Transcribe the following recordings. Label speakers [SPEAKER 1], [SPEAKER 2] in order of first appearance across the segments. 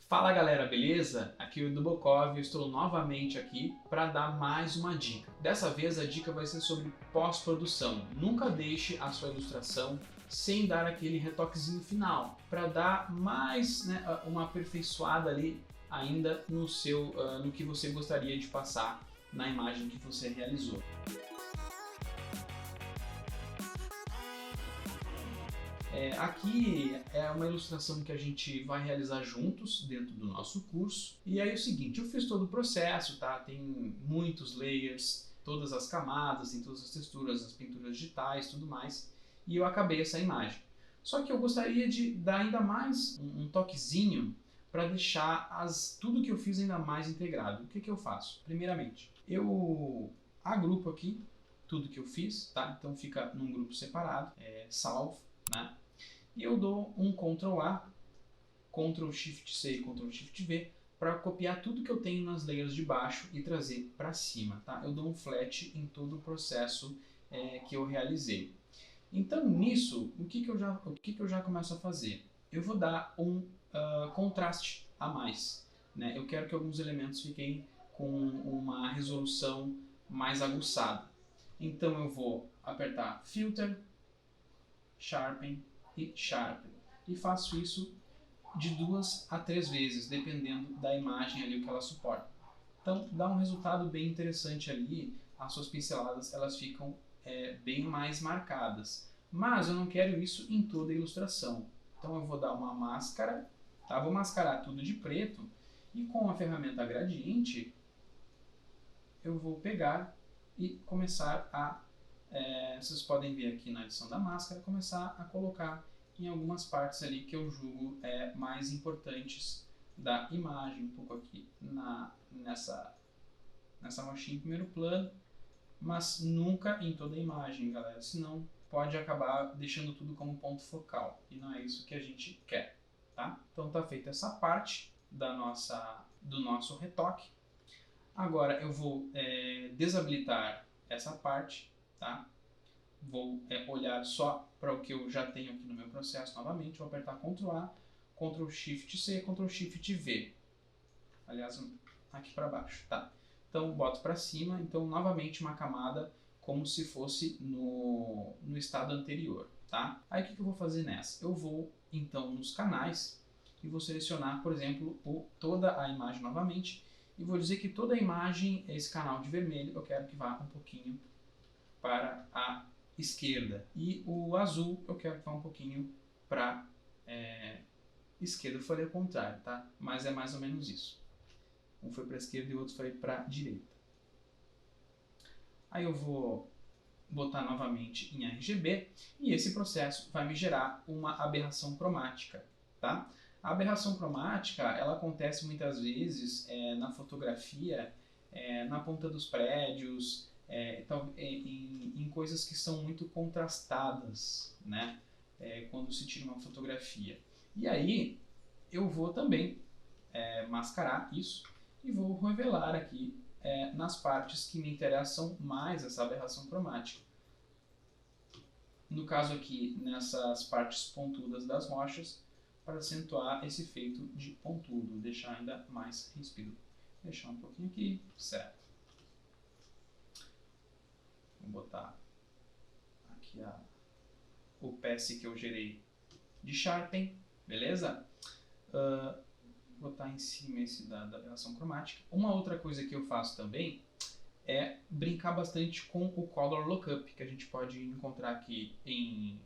[SPEAKER 1] Fala galera, beleza? Aqui é o Edu Bokov, eu estou novamente aqui para dar mais uma dica. Dessa vez a dica vai ser sobre pós-produção. Nunca deixe a sua ilustração sem dar aquele retoquezinho final, para dar mais uma aperfeiçoada ali ainda no que você gostaria de passar na imagem que você realizou. Aqui é uma ilustração que a gente vai realizar juntos dentro do nosso curso. E aí é o seguinte, eu fiz todo o processo, tá? Tem muitos layers, todas as camadas, tem todas as texturas, as pinturas digitais, tudo mais. E eu acabei essa imagem. Só que eu gostaria de dar ainda mais um toquezinho para deixar tudo que eu fiz ainda mais integrado. O que eu faço? Primeiramente, eu agrupo aqui tudo que eu fiz, tá? Então fica num grupo separado, salvo, né? E eu dou um Ctrl A, Ctrl Shift C e Ctrl Shift V para copiar tudo que eu tenho nas layers de baixo e trazer para cima, tá? Eu dou um flat em todo o processo que eu realizei. Então nisso, o que eu já começo a fazer? Eu vou dar um contraste a mais, né? Eu quero que alguns elementos fiquem com uma resolução mais aguçada. Então eu vou apertar Filter, Sharpen e Sharpen. E faço isso de 2 a 3 vezes, dependendo da imagem ali que ela suporta. Então dá um resultado bem interessante ali, as suas pinceladas elas ficam bem mais marcadas. Mas eu não quero isso em toda a ilustração. Então eu vou dar uma máscara, tá? Vou mascarar tudo de preto e com a ferramenta gradiente eu vou pegar e começar a vocês podem ver aqui na adição da máscara, começar a colocar em algumas partes ali que eu julgo mais importantes da imagem, um pouco aqui nessa rochinha em primeiro plano, mas nunca em toda a imagem, galera, senão pode acabar deixando tudo como ponto focal, e não é isso que a gente quer, tá? Então tá feita essa parte do nosso retoque. Agora eu vou desabilitar essa parte, tá? Vou olhar só para o que eu já tenho aqui no meu processo novamente, vou apertar Ctrl A, Ctrl Shift C, Ctrl Shift V. Aliás, aqui para baixo, tá? Então boto para cima, então novamente uma camada como se fosse no estado anterior, tá? Aí o que eu vou fazer nessa? Eu vou então nos canais e vou selecionar, por exemplo, toda a imagem novamente e vou dizer que toda a imagem, esse canal de vermelho, eu quero que vá um pouquinho para a esquerda. E o azul eu quero que vá um pouquinho para esquerda. Eu falei o contrário, tá? Mas é mais ou menos isso. Um foi para a esquerda e o outro foi para a direita. Aí eu vou botar novamente em RGB e esse processo vai me gerar uma aberração cromática, tá? A aberração cromática ela acontece muitas vezes na fotografia, na ponta dos prédios, então, em coisas que são muito contrastadas, né? Quando se tira uma fotografia. E aí eu vou também mascarar isso e vou revelar aqui nas partes que me interessam mais essa aberração cromática. No caso aqui, nessas partes pontudas das rochas, para acentuar esse efeito de pontudo, deixar ainda mais ríspido. Deixar um pouquinho aqui, certo. Vou botar aqui o pass que eu gerei de Sharpen, beleza? Vou botar em cima esse da aberração cromática. Uma outra coisa que eu faço também é brincar bastante com o Color Lookup, que a gente pode encontrar aqui em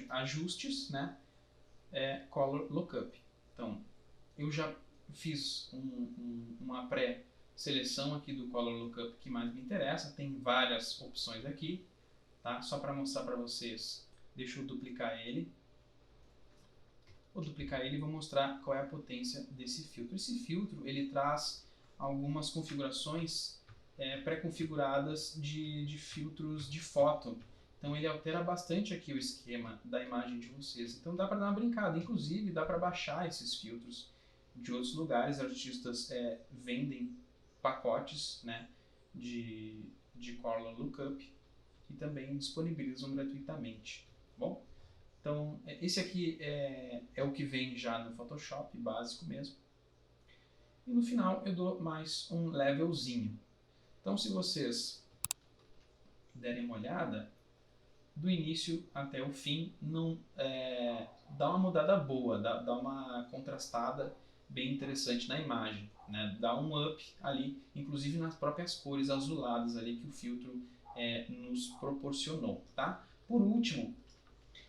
[SPEAKER 1] ajustes, né? Color Lookup. Então, eu já fiz uma pré-seleção aqui do Color Lookup que mais me interessa. Tem várias opções aqui, tá? Só para mostrar para vocês, deixa eu duplicar ele. Vou duplicar ele e vou mostrar qual é a potência desse filtro. Esse filtro ele traz algumas configurações pré-configuradas de filtros de foto. Então ele altera bastante aqui o esquema da imagem de vocês. Então dá para dar uma brincada. Inclusive dá para baixar esses filtros de outros lugares. Artistas vendem pacotes, né, de Color Lookup e também disponibilizam gratuitamente. Bom, então esse aqui é o que vem já no Photoshop básico mesmo. e no final eu dou mais um levelzinho. Então se vocês derem uma olhada, do início até o fim, não dá uma mudada boa, dá uma contrastada bem interessante na imagem, né? Dá um up ali, inclusive nas próprias cores azuladas ali que o filtro nos proporcionou, tá? Por último,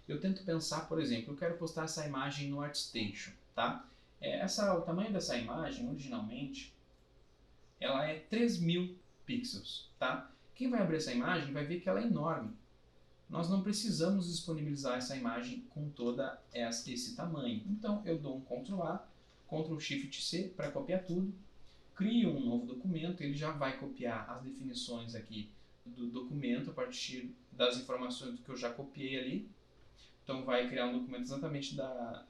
[SPEAKER 1] eu tento pensar, por exemplo, eu quero postar essa imagem no ArtStation, tá? O tamanho dessa imagem, originalmente, ela é 3000 pixels, tá? Quem vai abrir essa imagem vai ver que ela é enorme. Nós não precisamos disponibilizar essa imagem com toda esse tamanho. Então eu dou um Ctrl A, Ctrl Shift C para copiar tudo, crio um novo documento, ele já vai copiar as definições aqui do documento a partir das informações que eu já copiei ali. Então vai criar um documento exatamente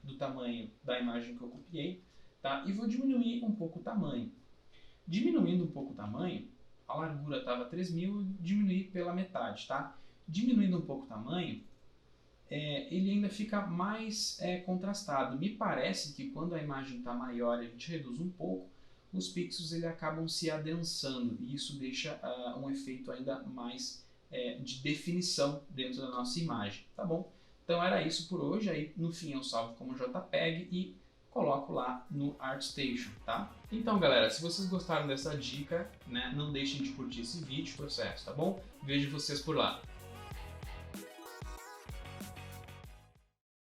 [SPEAKER 1] do tamanho da imagem que eu copiei, tá? E vou diminuir um pouco o tamanho. Diminuindo um pouco o tamanho, a largura estava 3000, diminuir pela metade, tá? Diminuindo um pouco o tamanho, ele ainda fica mais contrastado. Me parece que quando a imagem está maior e a gente reduz um pouco, os pixels acabam se adensando e isso deixa um efeito ainda mais de definição dentro da nossa imagem, tá bom? Então era isso por hoje, aí no fim eu salvo como JPEG e coloco lá no ArtStation, tá? Então galera, se vocês gostaram dessa dica, né, não deixem de curtir esse vídeo, processo, tá bom? Vejo vocês por lá.